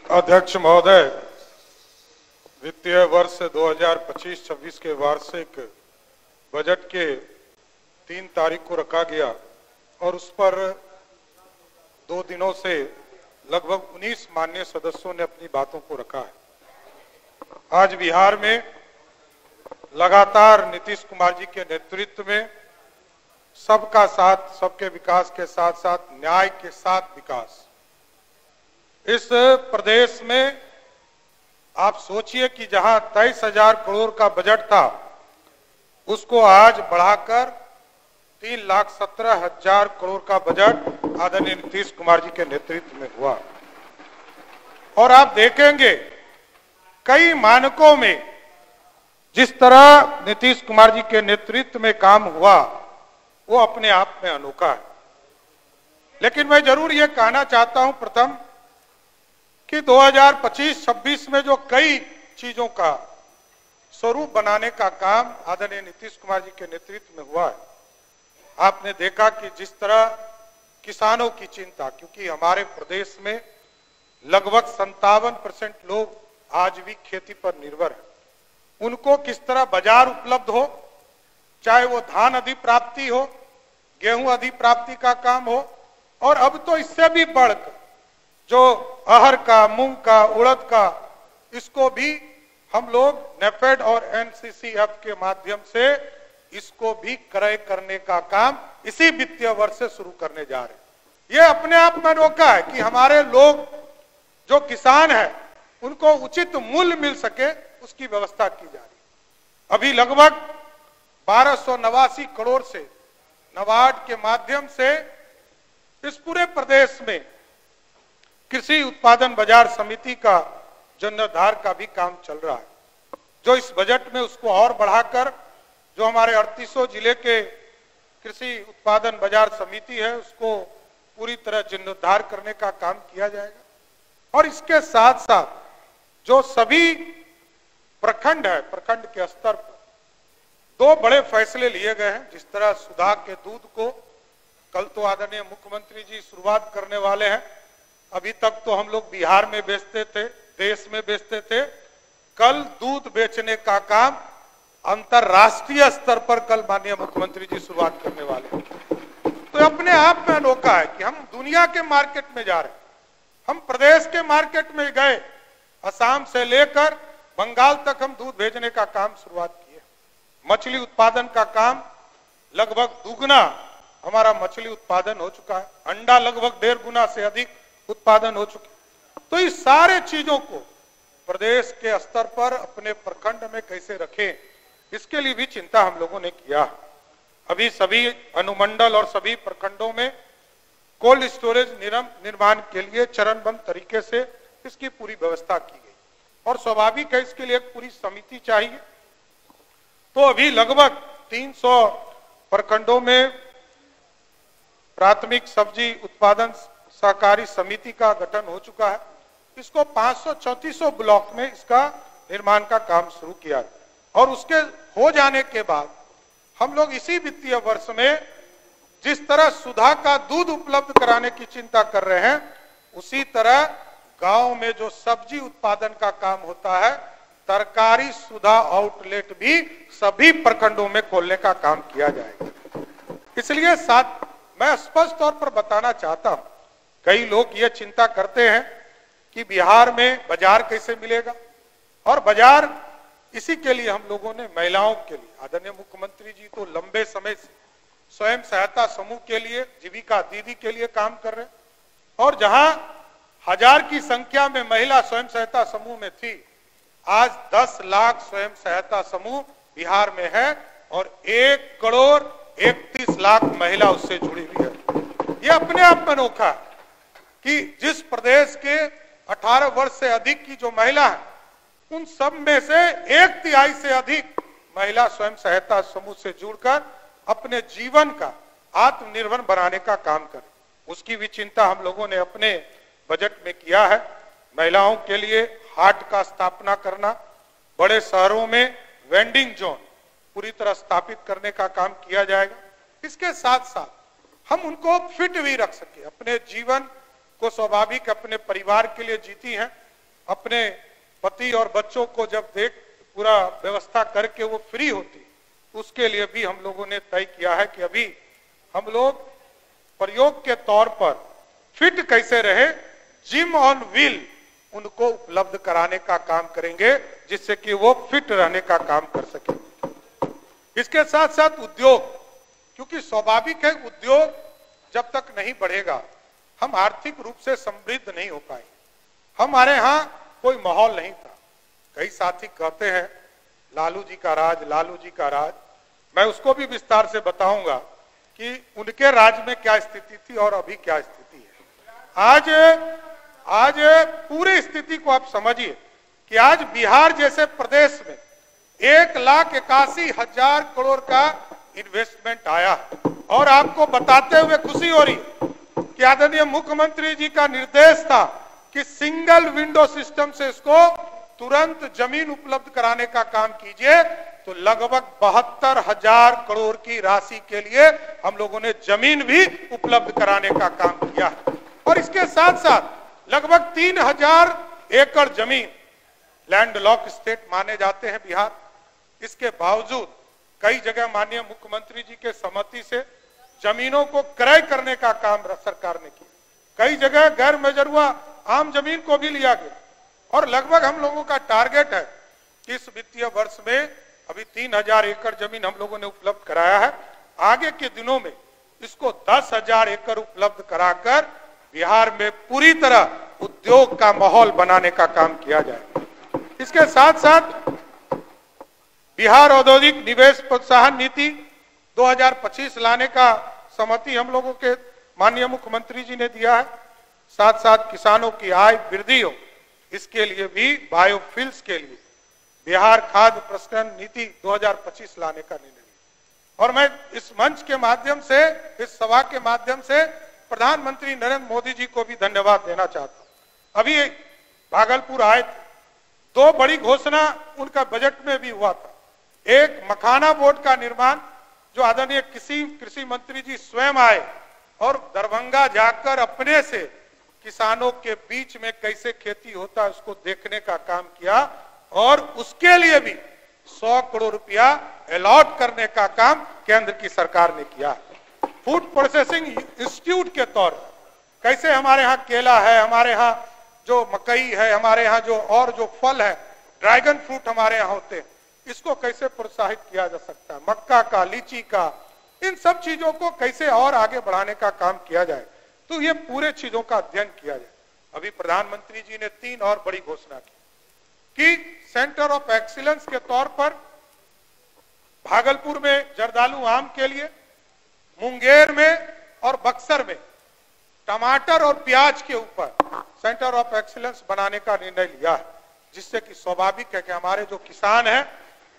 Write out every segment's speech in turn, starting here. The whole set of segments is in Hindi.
अध्यक्ष महोदय, वित्तीय वर्ष 2025-26 के वार्षिक बजट के 3 तारीख को रखा गया और उस पर 2 दिनों से लगभग 19 माननीय सदस्यों ने अपनी बातों को रखा है। आज बिहार में लगातार नीतीश कुमार जी के नेतृत्व में सबका साथ, सबके विकास के साथ साथ न्याय के साथ विकास, इस प्रदेश में आप सोचिए कि जहां 23,000 करोड़ का बजट था उसको आज बढ़ाकर 3,17,000 करोड़ का बजट आदरणीय नीतीश कुमार जी के नेतृत्व में हुआ। और आप देखेंगे कई मानकों में जिस तरह नीतीश कुमार जी के नेतृत्व में काम हुआ वो अपने आप में अनोखा है। लेकिन मैं जरूर ये कहना चाहता हूं प्रथम कि 2025-26 में जो कई चीजों का स्वरूप बनाने का काम आदरणीय नीतीश कुमार जी के नेतृत्व में हुआ है। आपने देखा कि जिस तरह किसानों की चिंता, क्योंकि हमारे प्रदेश में लगभग 57% लोग आज भी खेती पर निर्भर है, उनको किस तरह बाजार उपलब्ध हो, चाहे वो धान अधिप्राप्ति हो, गेहूं अधिप्राप्ति का काम हो, और अब तो इससे भी बढ़कर जो अरहर का, मूंग का, उड़द का, इसको भी हम लोग नेफेड और एनसीसीएफ के माध्यम से इसको भी क्रय करने का काम इसी वित्तीय वर्ष से शुरू करने जा रहे हैं। ये अपने आप में अनोखा है कि हमारे लोग जो किसान है उनको उचित मूल्य मिल सके, उसकी व्यवस्था की जा रही है। अभी लगभग 1289 करोड़ से नाबार्ड के माध्यम से इस पूरे प्रदेश में कृषि उत्पादन बाजार समिति का जीर्णोद्धार का भी काम चल रहा है, जो इस बजट में उसको और बढ़ाकर जो हमारे 3800 जिले के कृषि उत्पादन बाजार समिति है उसको पूरी तरह जीर्णोद्धार करने का काम किया जाएगा। और इसके साथ साथ जो सभी प्रखंड है, प्रखंड के स्तर पर 2 बड़े फैसले लिए गए हैं। जिस तरह सुधा के दूध को कल तो आदरणीय मुख्यमंत्री जी शुरुआत करने वाले हैं। अभी तक तो हम लोग बिहार में बेचते थे, देश में बेचते थे। कल दूध बेचने का काम अंतरराष्ट्रीय स्तर पर कल माननीय मुख्यमंत्री जी शुरुआत करने वाले हैं। तो अपने आप में अनोखा है कि हम दुनिया के मार्केट में जा रहे हैं। हम प्रदेश के मार्केट में गए, असम से लेकर बंगाल तक हम दूध भेजने का काम शुरुआत किए। मछली उत्पादन का काम लगभग दुगना हमारा मछली उत्पादन हो चुका है। अंडा लगभग 1.5 गुना से अधिक उत्पादन हो चुके। तो इस सारे चीजों को प्रदेश के स्तर पर अपने प्रखंड में कैसे रखें, इसके लिए भी चिंता हम लोगों ने किया। अभी सभी अनुमंडल और सभी प्रखंडों में कोल्ड स्टोरेज निर्माण के लिए चरणबद्ध तरीके से इसकी पूरी व्यवस्था की गई और स्वाभाविक है इसके लिए एक पूरी समिति चाहिए। तो अभी लगभग 300 प्रखंडों में प्राथमिक सब्जी उत्पादन सहकारी समिति का गठन हो चुका है। इसको 500-3400 ब्लॉक में इसका निर्माण का काम शुरू किया और उसके हो जाने के बाद हम लोग इसी वित्तीय वर्ष में जिस तरह सुधा का दूध उपलब्ध कराने की चिंता कर रहे हैं, उसी तरह गांव में जो सब्जी उत्पादन का काम होता है, तरकारी सुधा आउटलेट भी सभी प्रखंडों में खोलने का काम किया जाएगा। इसलिए साथ मैं स्पष्ट तौर पर बताना चाहता हूं, कई लोग ये चिंता करते हैं कि बिहार में बाजार कैसे मिलेगा, और बाजार इसी के लिए हम लोगों ने महिलाओं के लिए, आदरणीय मुख्यमंत्री जी तो लंबे समय से स्वयं सहायता समूह के लिए, जीविका दीदी के लिए काम कर रहे हैं। और जहां 1000 की संख्या में महिला स्वयं सहायता समूह में थी, आज 10 लाख स्वयं सहायता समूह बिहार में है और 1,31,00,000 महिला उससे जुड़ी हुई है। ये अपने आप में अनोखा है कि जिस प्रदेश के 18 वर्ष से अधिक की जो महिला है, उन सब में से 1/3 से अधिक महिला स्वयं सहायता समूह से जुड़कर अपने जीवन का आत्मनिर्भर बनाने का काम करें, उसकी भी चिंता हम लोगों ने अपने बजट में किया है। महिलाओं के लिए हाट का स्थापना करना, बड़े शहरों में वेंडिंग जोन पूरी तरह स्थापित करने का काम किया जाएगा। इसके साथ साथ हम उनको फिट भी रख सके, अपने जीवन को स्वाभाविक अपने परिवार के लिए जीती हैं, अपने पति और बच्चों को जब देख पूरा व्यवस्था करके वो फ्री होती, उसके लिए भी हम लोगों ने तय किया है कि अभी हम लोग प्रयोग के तौर पर फिट कैसे रहे, जिम ऑन व्हील उनको उपलब्ध कराने का काम करेंगे, जिससे कि वो फिट रहने का काम कर सके। इसके साथ साथ उद्योग, क्योंकि स्वाभाविक है उद्योग जब तक नहीं बढ़ेगा हम आर्थिक रूप से समृद्ध नहीं हो पाएंगे। हमारे यहाँ कोई माहौल नहीं था। कई साथी कहते हैं लालू जी का राज, लालू जी का राज। मैं उसको भी विस्तार से बताऊंगा कि उनके राज में क्या स्थिति थी और अभी क्या स्थिति है। आज पूरी स्थिति को आप समझिए कि आज बिहार जैसे प्रदेश में 1,81,000 करोड़ का इन्वेस्टमेंट आया और आपको बताते हुए खुशी हो रही कि आदरणीय मुख्यमंत्री जी का निर्देश था कि सिंगल विंडो सिस्टम से इसको तुरंत जमीन उपलब्ध कराने का काम कीजिए। तो लगभग 72,000 करोड़ की राशि के लिए हम लोगों ने जमीन भी उपलब्ध कराने का काम किया और इसके साथ साथ लगभग 3,000 एकड़ जमीन लैंडलॉक स्टेट माने जाते हैं बिहार। इसके बावजूद कई जगह माननीय मुख्यमंत्री जी के सहमति से जमीनों को क्रय करने का काम सरकार ने किया। कई जगह गैर मजरूआ आम जमीन को भी लिया गया और लगभग हम लोगों का टारगेट है कि इस वित्तीय वर्ष में अभी 3,000 एकड़ जमीन हम लोगों ने उपलब्ध कराया है। आगे के दिनों में इसको 10,000 एकड़ उपलब्ध कराकर बिहार में पूरी तरह उद्योग का माहौल बनाने का काम किया जाए। इसके साथ साथ बिहार औद्योगिक निवेश प्रोत्साहन नीति 2025 लाने का सहमति हम लोगों के माननीय मुख्यमंत्री जी ने दिया है। साथ साथ किसानों की आय वृद्धि हो, इसके लिए भी बायोफ्यूल्स के लिए बिहार खाद्य प्रसंस्करण नीति 2025 लाने का निर्णय लिया। और मैं इस मंच के माध्यम से, इस सभा के माध्यम से प्रधानमंत्री नरेंद्र मोदी जी को भी धन्यवाद देना चाहता हूं। अभी भागलपुर आए थे, 2 बड़ी घोषणा उनका बजट में भी हुआ था। एक मखाना बोर्ड का निर्माण, जो आदरणीय कृषि मंत्री जी स्वयं आए और दरभंगा जाकर अपने से किसानों के बीच में कैसे खेती होता है उसको देखने का काम किया और उसके लिए भी 100 करोड़ रुपया अलॉट करने का काम केंद्र की सरकार ने किया। फूड प्रोसेसिंग इंस्टीट्यूट के तौर पर कैसे हमारे यहाँ केला है, हमारे यहाँ जो मकई है, हमारे यहाँ जो फल है, ड्रैगन फ्रूट हमारे यहाँ होते हैं, इसको कैसे प्रोत्साहित किया जा सकता है, मक्का का, लीची का, इन सब चीजों को कैसे और आगे बढ़ाने का काम किया जाए। तो ये पूरे चीजों का अध्ययन किया जाए। अभी प्रधानमंत्री जी ने 3 और बड़ी घोषणा की कि सेंटर ऑफ एक्सीलेंस के तौर पर भागलपुर में जर्दालू आम के लिए, मुंगेर में और बक्सर में टमाटर और प्याज के ऊपर सेंटर ऑफ एक्सीलेंस बनाने का निर्णय लिया है, जिससे कि स्वाभाविक है कि हमारे जो किसान हैं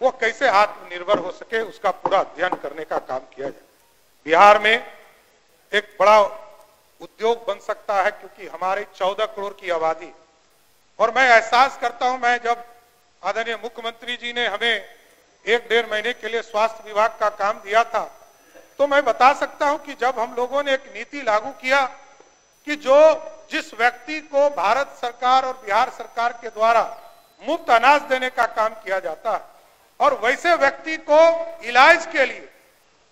वो कैसे आत्मनिर्भर हो सके, उसका पूरा अध्ययन करने का काम किया जाए। बिहार में एक बड़ा उद्योग बन सकता है क्योंकि हमारे 14 करोड़ की आबादी, और मैं एहसास करता हूं, मैं जब आदरणीय मुख्यमंत्री जी ने हमें 1-1.5 महीने के लिए स्वास्थ्य विभाग का काम दिया था, तो मैं बता सकता हूं कि जब हम लोगों ने एक नीति लागू किया कि जिस व्यक्ति को भारत सरकार और बिहार सरकार के द्वारा मुफ्त अनाज देने का काम किया जाता है और वैसे व्यक्ति को इलाज के लिए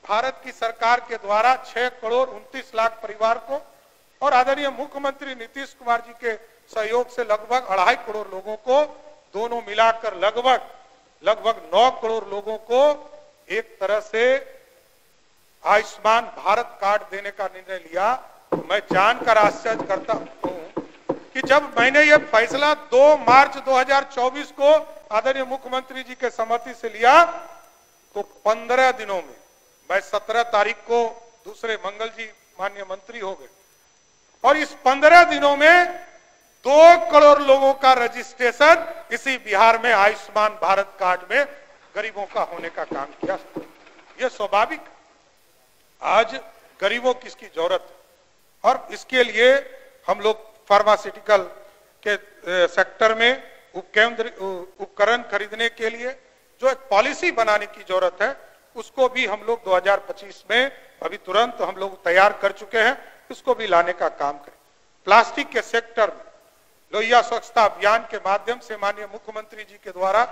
भारत की सरकार के द्वारा 6 करोड़ 29 लाख परिवार को और आदरणीय मुख्यमंत्री नीतीश कुमार जी के सहयोग से लगभग 2.5 करोड़ लोगों को, दोनों मिलाकर लगभग 9 करोड़ लोगों को एक तरह से आयुष्मान भारत कार्ड देने का निर्णय लिया। मैं जानकर आश्चर्य करता हूं कि जब मैंने ये फैसला 2 मार्च 2024 को आदरणीय मुख्यमंत्री जी के सहमति से लिया, तो 15 दिनों में, मैं 17 तारीख को दूसरे मंगल जी माननीय मंत्री हो गए और इस 15 दिनों में 2 करोड़ लोगों का रजिस्ट्रेशन इसी बिहार में आयुष्मान भारत कार्ड में गरीबों का होने का काम किया। यह स्वाभाविक, आज गरीबों की इसकी जरूरत है और इसके लिए हम लोग फार्मास्यूटिकल के सेक्टर में उपकरण खरीदने के लिए जो एक पॉलिसी बनाने की जरूरत है, उसको भी हम लोग 2025 में अभी तुरंत हम लोग तैयार कर चुके हैं, उसको भी लाने का काम करें। प्लास्टिक के सेक्टर में लोहिया स्वच्छता अभियान के माध्यम से माननीय मुख्यमंत्री जी के द्वारा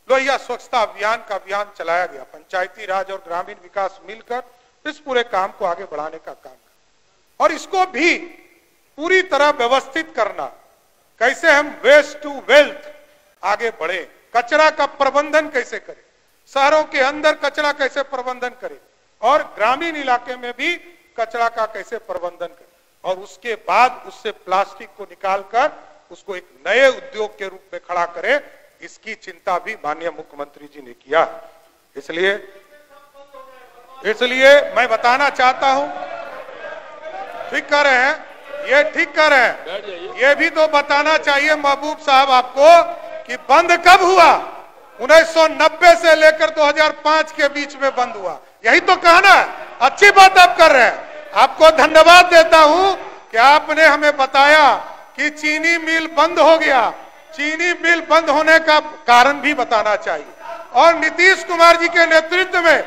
लोहिया स्वच्छता अभियान का अभियान चलाया गया। पंचायती राज और ग्रामीण विकास मिलकर इस पूरे काम को आगे बढ़ाने का काम कर और इसको भी पूरी तरह व्यवस्थित करना, कैसे हम वेस्ट टू वेल्थ आगे बढ़े, कचरा का प्रबंधन कैसे करें, शहरों के अंदर कचरा कैसे प्रबंधन करें और ग्रामीण इलाके में भी कचरा का कैसे प्रबंधन करें और उसके बाद उससे प्लास्टिक को निकालकर उसको एक नए उद्योग के रूप में खड़ा करें, इसकी चिंता भी माननीय मुख्यमंत्री जी ने किया। इसलिए मैं बताना चाहता हूं, ठीक कर रहे हैं, ये ठीक कर रहे हैं, ये भी तो बताना चाहिए महबूब साहब आपको कि बंद कब हुआ। 1990 से लेकर 2005 के बीच में बंद हुआ, यही तो कहना है। अच्छी बात आप कर रहे हैं, आपको धन्यवाद देता हूं कि आपने हमें बताया कि चीनी मिल बंद हो गया। चीनी मिल बंद होने का कारण भी बताना चाहिए और नीतीश कुमार जी के नेतृत्व में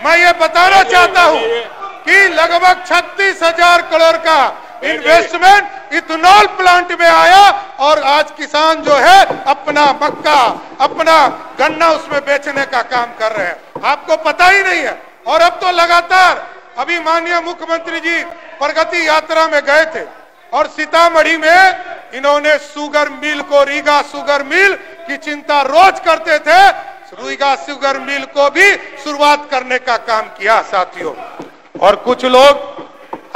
मैं ये बताना चाहता हूं कि लगभग 36,000 करोड़ का इन्वेस्टमेंट इथेनॉल प्लांट में आया और आज किसान जो है अपना मक्का, अपना गन्ना उसमें बेचने का काम कर रहे हैं, आपको पता ही नहीं है। और अब तो लगातार अभी माननीय मुख्यमंत्री जी प्रगति यात्रा में गए थे और सीतामढ़ी में इन्होंने शुगर मिल को, रीगा शुगर मिल की चिंता रोज करते थे, रीगा शुगर मिल को भी शुरुआत करने का काम किया साथियों। और कुछ लोग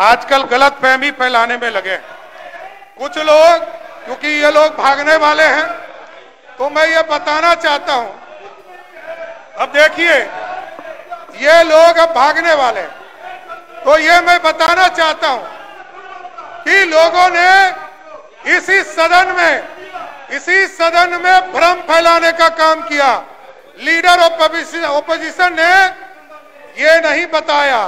आजकल गलत फहमी फैलाने में लगे हैं, कुछ लोग, क्योंकि ये लोग भागने वाले हैं, तो मैं ये बताना चाहता हूं, अब देखिए ये लोग अब भागने वाले हैं, तो ये मैं बताना चाहता हूं कि लोगों ने इसी सदन में भ्रम फैलाने का काम किया। लीडर ओपोजिशन ने ये नहीं बताया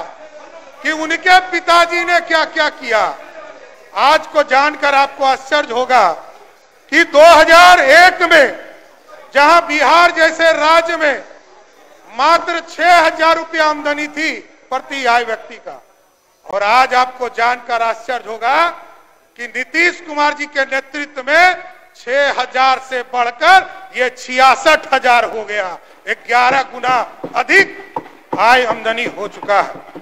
कि उनके पिताजी ने क्या क्या किया। आज को जानकर आपको आश्चर्य होगा कि 2001 में जहां बिहार जैसे राज्य में मात्र 6,000 रुपया आमदनी थी प्रति आय व्यक्ति का, और आज आपको जानकर आश्चर्य होगा कि नीतीश कुमार जी के नेतृत्व में 6,000 से बढ़कर ये 66,000 हो गया, 11 गुना अधिक आय आमदनी हो चुका है।